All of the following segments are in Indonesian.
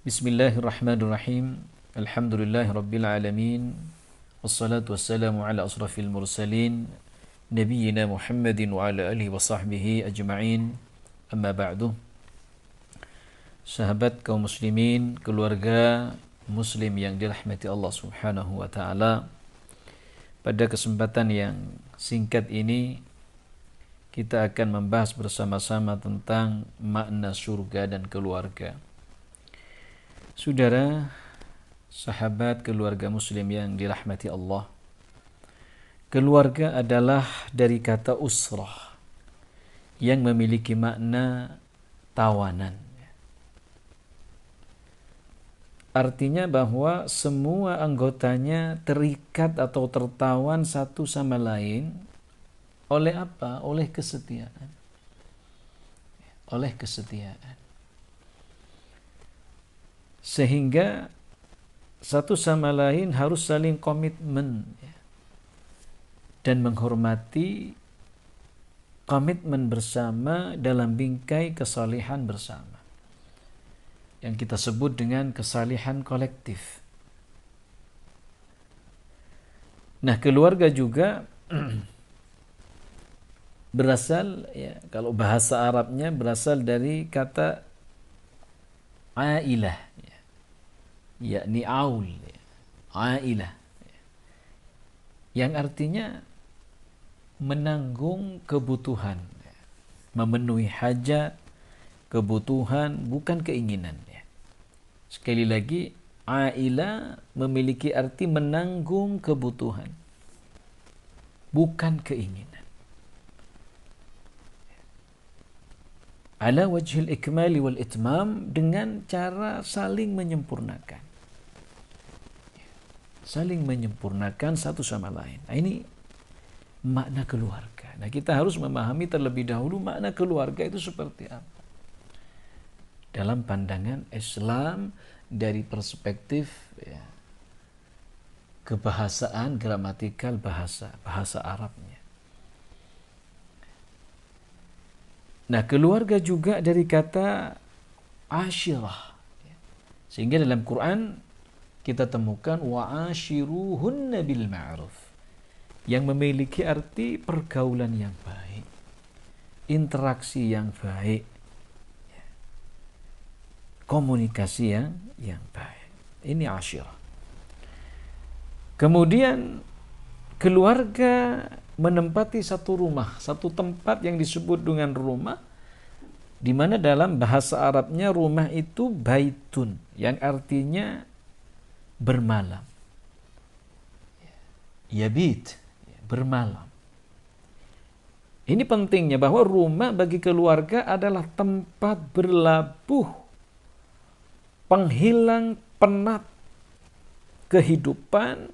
Bismillahirrahmanirrahim. Alhamdulillahirabbil alamin. Wassalatu wassalamu ala asrafil mursalin nabiyyina Muhammadin wa ala alihi wa sahbihi ajma'in. Amma ba'du. Sahabat kaum muslimin, keluarga muslim yang dirahmati Allah Subhanahu wa taala. Pada kesempatan yang singkat ini kita akan membahas bersama-sama tentang makna surga dan keluarga. Saudara, sahabat keluarga muslim yang dirahmati Allah, keluarga adalah dari kata usrah yang memiliki makna tawanan. Artinya bahwa semua anggotanya terikat atau tertawan satu sama lain oleh apa? Oleh kesetiaan. Oleh kesetiaan. Sehingga satu sama lain harus saling komitmen dan menghormati komitmen bersama dalam bingkai kesalehan bersama yang kita sebut dengan kesalehan kolektif. Nah, keluarga juga berasal, kalau bahasa Arabnya berasal dari kata ailah, yakni aul, ailah, yang artinya menanggung kebutuhan, memenuhi hajat, kebutuhan, bukan keinginan. Sekali lagi, ailah memiliki arti menanggung kebutuhan, bukan keinginan. Ala wajhil ikmali wal itmam, dengan cara saling menyempurnakan. Saling menyempurnakan satu sama lain. Nah, ini makna keluarga. Nah, kita harus memahami terlebih dahulu makna keluarga itu seperti apa. Dalam pandangan Islam dari perspektif kebahasaan, gramatikal bahasa Arabnya. Nah, keluarga juga dari kata ashirah. Sehingga dalam Quran kita temukan wa'ashiruhunna bil ma'ruf, yang memiliki arti pergaulan yang baik, interaksi yang baik, komunikasi yang baik. Ini ashirah. Kemudian keluarga menempati satu rumah, satu tempat yang disebut dengan rumah, di mana dalam bahasa Arabnya rumah itu baitun, yang artinya bermalam. Yabit, bermalam. Ini pentingnya bahwa rumah bagi keluarga adalah tempat berlabuh penghilang penat kehidupan,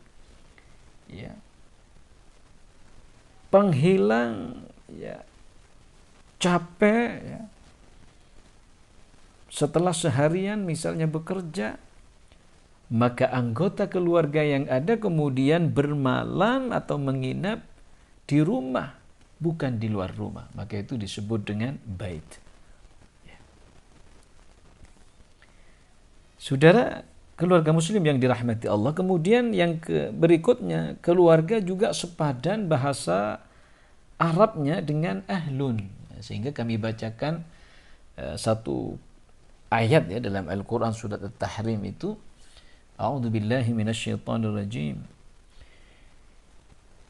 penghilang capek, setelah seharian misalnya bekerja, maka anggota keluarga yang ada kemudian bermalam atau menginap di rumah, bukan di luar rumah. Maka itu disebut dengan bait. Saudara, keluarga muslim yang dirahmati Allah, kemudian yang berikutnya, keluarga juga sepadan bahasa Arabnya dengan ahlun. Sehingga kami bacakan satu ayat dalam Al-Quran surat At-Tahrim itu, A'udzu billahi minasyaitonir rajim.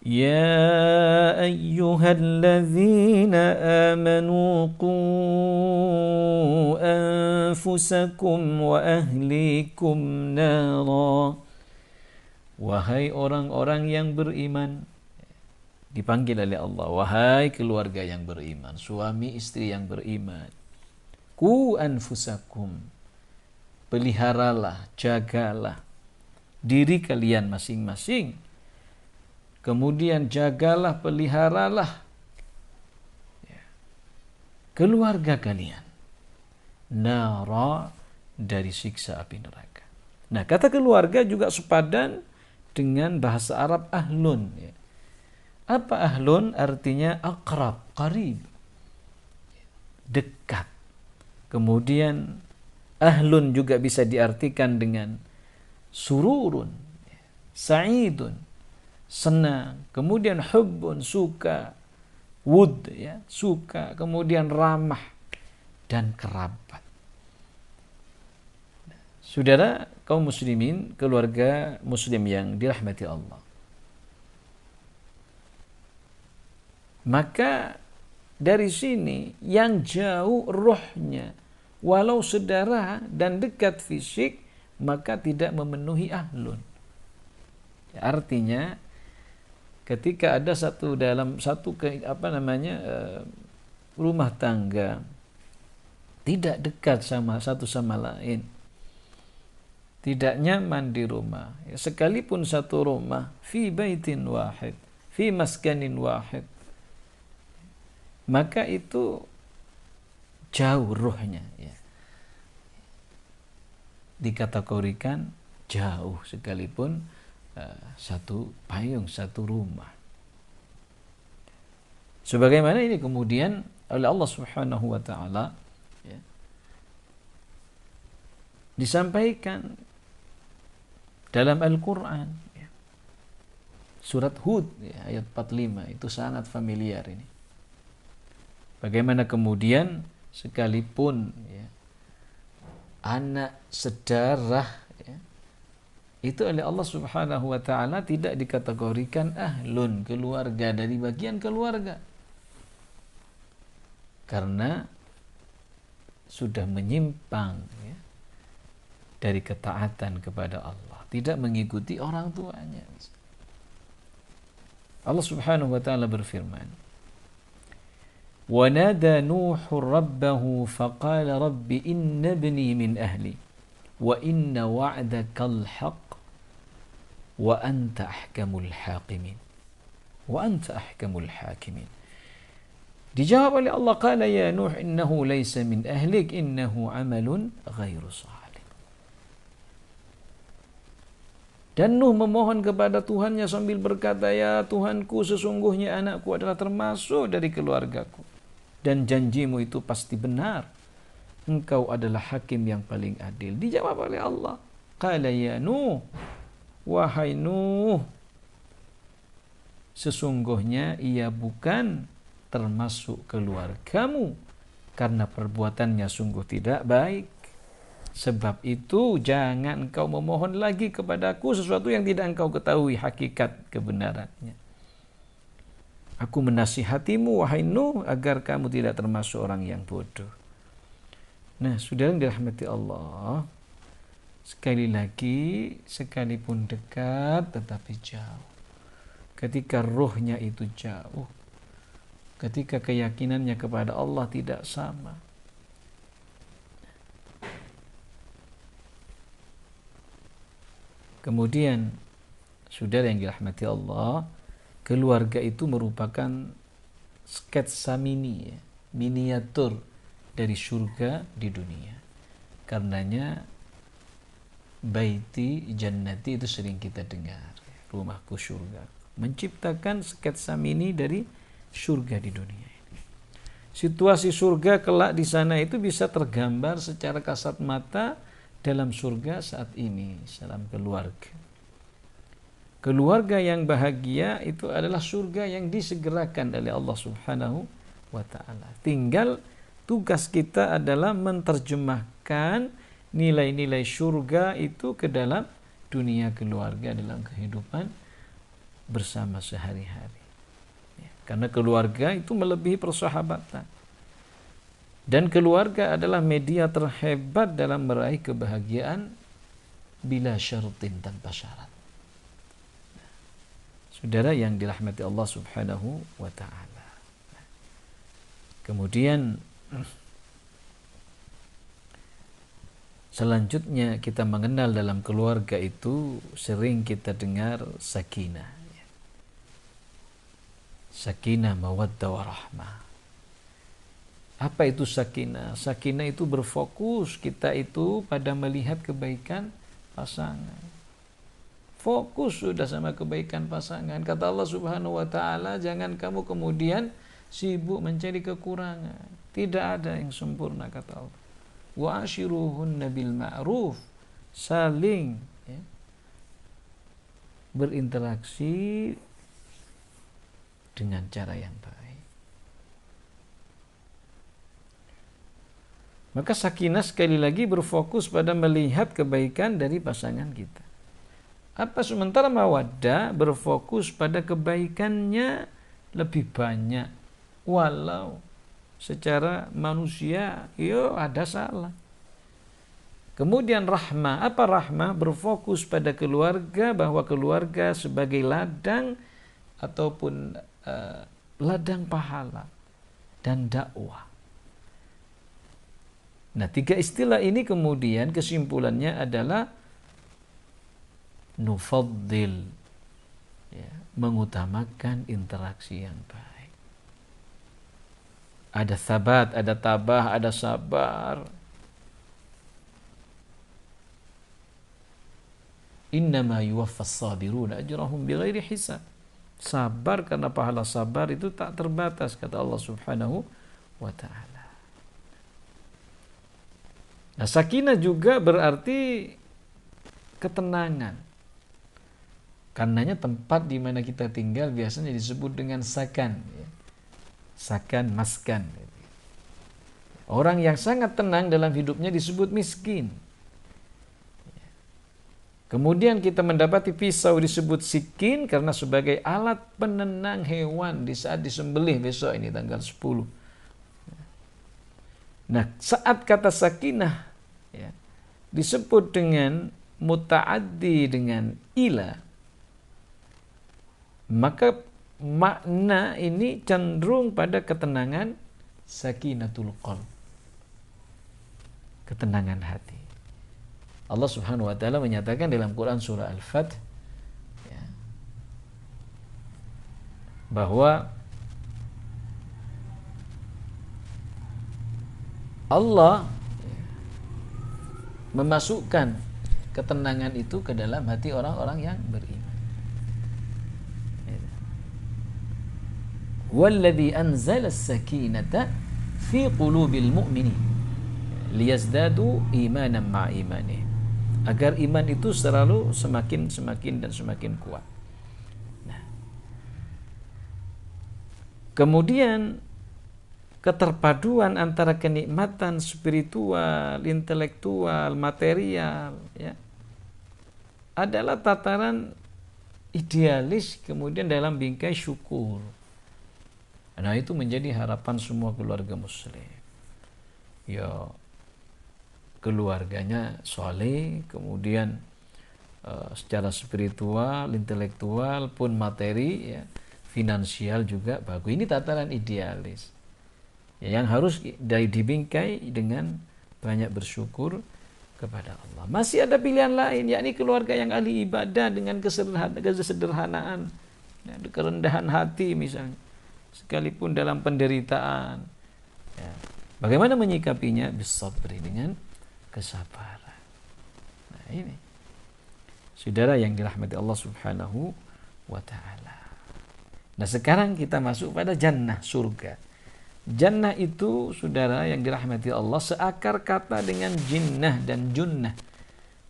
Ya ayyuhalladzina amanu qu anfusakum wa ahlikum nara. Wahai orang-orang yang beriman, dipanggil oleh Allah, wahai keluarga yang beriman, suami istri yang beriman, ku anfusakum, peliharalah, jagalah diri kalian masing-masing, kemudian jagalah, peliharalah keluarga kalian, nara, dari siksa api neraka. Nah, kata keluarga juga sepadan dengan bahasa Arab ahlun. Apa ahlun? Artinya akrab, qarib, dekat. Kemudian Ahlun juga bisa diartikan dengan sururun, sa'idun, senang, kemudian hubbun, suka, wud, ya, suka, kemudian ramah, dan kerabat. Saudara kaum muslimin, keluarga muslim yang dirahmati Allah. Maka dari sini yang jauh rohnya, walau saudara dan dekat fisik, maka tidak memenuhi ahlun. Artinya ketika ada dalam satu rumah tangga tidak dekat sama satu sama lain, tidak nyaman di rumah, ya, sekalipun satu rumah, fi baitin wahid, fi maskanin wahid, maka itu jauh ruhnya, ya, dikategorikan jauh sekalipun satu payung, satu rumah. Sebagaimana ini kemudian oleh Allah Subhanahu wa taala, ya, disampaikan dalam Al-Quran, ya. Surat Hud, ya, ayat 45, itu sangat familiar ini. Bagaimana kemudian sekalipun, ya, anak sedarah, ya, itu oleh Allah Subhanahu wa taala tidak dikategorikan ahlun, keluarga, dari bagian keluarga, karena sudah menyimpang, ya, dari ketaatan kepada Allah, tidak mengikuti orang tuanya. Allah Subhanahu wa taala berfirman, "Wa nada Nuhu rabbahu faqala rabbi inna ibni min ahli wa inna wa'dakal haqq wa anta ahkamul hakimin." Wa anta ahkamul hakimin. Dijawab oleh Allah, qala ya Nuh innahu laysa min ahlik innahu amalun ghairu salih. Dan Nuh memohon kepada Tuhannya sambil berkata, ya Tuhanku, sesungguhnya anakku adalah termasuk dari keluargaku, dan janjimu itu pasti benar. Engkau adalah hakim yang paling adil. Dijawab oleh Allah, qala ya Nuh, wahai Nuh, sesungguhnya ia bukan termasuk keluargamu, karena perbuatannya sungguh tidak baik. Sebab itu jangan engkau memohon lagi kepadaku sesuatu yang tidak engkau ketahui hakikat kebenarannya. Aku menasihatimu wahai Nuh agar kamu tidak termasuk orang yang bodoh. Nah, saudara yang dirahmati Allah, sekali lagi, sekalipun dekat tetapi jauh. Ketika ruhnya itu jauh, ketika keyakinannya kepada Allah tidak sama, kemudian, saudara yang dirahmati Allah, keluarga itu merupakan sketsa mini, ya, miniatur dari surga di dunia. Karenanya baiti jannati itu sering kita dengar, rumahku surga, menciptakan sketsa mini dari surga di dunia. Situasi surga kelak di sana itu bisa tergambar secara kasat mata dalam surga saat ini, dalam keluarga. Keluarga yang bahagia itu adalah surga yang disegerakan oleh Allah Subhanahu wa taala. Tinggal tugas kita adalah menerjemahkan nilai-nilai surga itu ke dalam dunia keluarga, dalam kehidupan bersama sehari-hari. Ya, karena keluarga itu melebihi persahabatan. Dan keluarga adalah media terhebat dalam meraih kebahagiaan bila syaratin, tanpa syarat. Saudara yang dirahmati Allah Subhanahu wa taala. Kemudian selanjutnya kita mengenal dalam keluarga itu sering kita dengar sakinah. Sakinah, mawaddah, warahmah. Apa itu sakinah? Sakinah itu berfokus kita itu pada melihat kebaikan pasangan. Fokus sudah sama kebaikan pasangan. Kata Allah Subhanahu wa taala, jangan kamu kemudian sibuk mencari kekurangan. Tidak ada yang sempurna, kata Allah. wa ashiruhunna bil ma'ruf, saling ya, berinteraksi dengan cara yang baik. Maka sakinah sekali lagi berfokus pada melihat kebaikan dari pasangan kita. Apa sementara mawaddah berfokus pada kebaikannya lebih banyak, walau secara manusia ada salah. Kemudian rahmah, apa rahmah? Berfokus pada keluarga, bahwa keluarga sebagai ladang ataupun ladang pahala dan dakwah. Nah, tiga istilah ini kemudian kesimpulannya adalah nufaddil, ya, mengutamakan interaksi yang baik. Ada sabat, ada tabah, ada sabar. Innama yuwaffas sabiruna ajrahum bighairi hisab. Sabar karena pahala sabar itu tak terbatas, kata Allah Subhanahu wa ta'ala. Nah, sakinah juga berarti ketenangan. Karenanya tempat di mana kita tinggal biasanya disebut dengan sakan, ya. Sakan, maskan. Orang yang sangat tenang dalam hidupnya disebut miskin. Kemudian kita mendapati pisau disebut sikin karena sebagai alat penenang hewan di saat disembelih besok ini tanggal 10. Nah, saat kata sakinah ya, disebut dengan muta'addi dengan ila, maka makna ini cenderung pada ketenangan sakinatul qalb, ketenangan hati. Allah Subhanahu wa ta'ala menyatakan dalam Quran surah Al-Fath ya, bahwa Allah memasukkan ketenangan itu ke dalam hati orang-orang yang beriman. Walladzi anzala as-sakinata fi qulubil mu'minin liyazdadu imanan ma'a imanihim, agar iman itu selalu semakin dan semakin kuat. Nah, kemudian keterpaduan antara kenikmatan spiritual, intelektual, material ya, adalah tataran idealis kemudian dalam bingkai syukur. Nah, itu menjadi harapan semua keluarga muslim. Ya, keluarganya soleh, kemudian secara spiritual, intelektual pun materi, ya, finansial juga bagus. Ini tataran idealis ya, yang harus dibingkai dengan banyak bersyukur kepada Allah. Masih ada pilihan lain, yakni keluarga yang ahli ibadah dengan kesederhanaan, ya, kerendahan hati misalnya, sekalipun dalam penderitaan. Ya. Bagaimana menyikapinya? Bisabri, dengan kesabaran. Nah, ini saudara yang dirahmati Allah Subhanahu wa ta'ala. Nah, sekarang kita masuk pada jannah, surga. Jannah itu, saudara yang dirahmati Allah, seakar kata dengan jinnah dan junnah.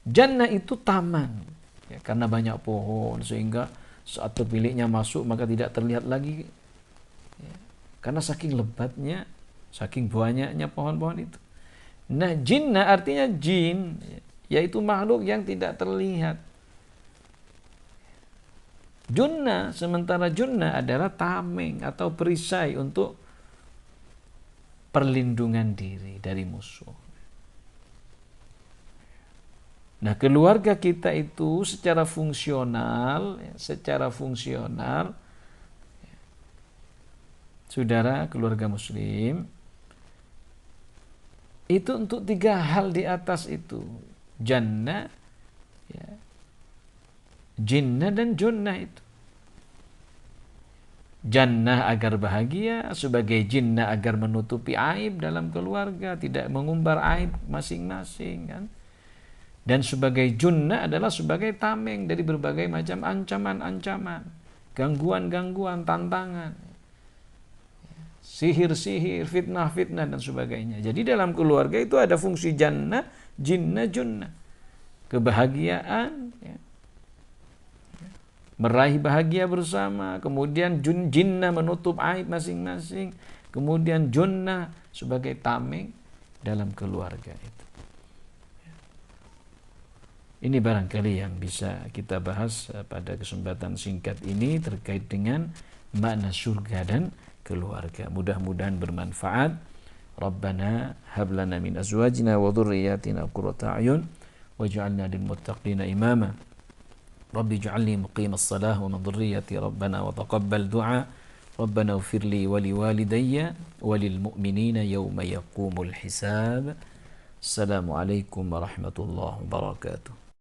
Jannah itu taman ya, karena banyak pohon sehingga saat pemiliknya masuk maka tidak terlihat lagi ya, karena saking lebatnya, saking banyaknya pohon-pohon itu. Nah, jinnah artinya jin, yaitu makhluk yang tidak terlihat. Junnah, sementara junnah adalah tameng atau perisai untuk perlindungan diri dari musuh. Nah, keluarga kita itu secara fungsional, saudara keluarga muslim, itu untuk tiga hal di atas itu. Jannah, ya, jinnah dan junnah itu. Jannah agar bahagia, sebagai jinnah agar menutupi aib dalam keluarga, tidak mengumbar aib masing-masing kan. Dan sebagai junnah adalah sebagai tameng dari berbagai macam ancaman-ancaman, gangguan-gangguan, tantangan. sihir-sihir, fitnah-fitnah dan sebagainya. Jadi dalam keluarga itu ada fungsi jannah, jinnah, junnah. Kebahagiaan, ya. Meraih bahagia bersama, kemudian jinnah menutup aib masing-masing, kemudian junnah sebagai tameng dalam keluarga itu. Ini barangkali yang bisa kita bahas pada kesempatan singkat ini terkait dengan makna surga dan keluarga. Mudah-mudahan bermanfaat. Rabbana hab lana min azwajina wa dhurriyyatina qurrata a'yun waj'alna lil muttaqina imama. Rabbi ij'alni muqimas salah wa min dhurriyyati rabbana wa taqabbal du'a. Rabbana ighfir li wa liwalidayya wa lil mu'minina yawma yaqumul hisab. Assalamualaikum warahmatullahi wabarakatuh.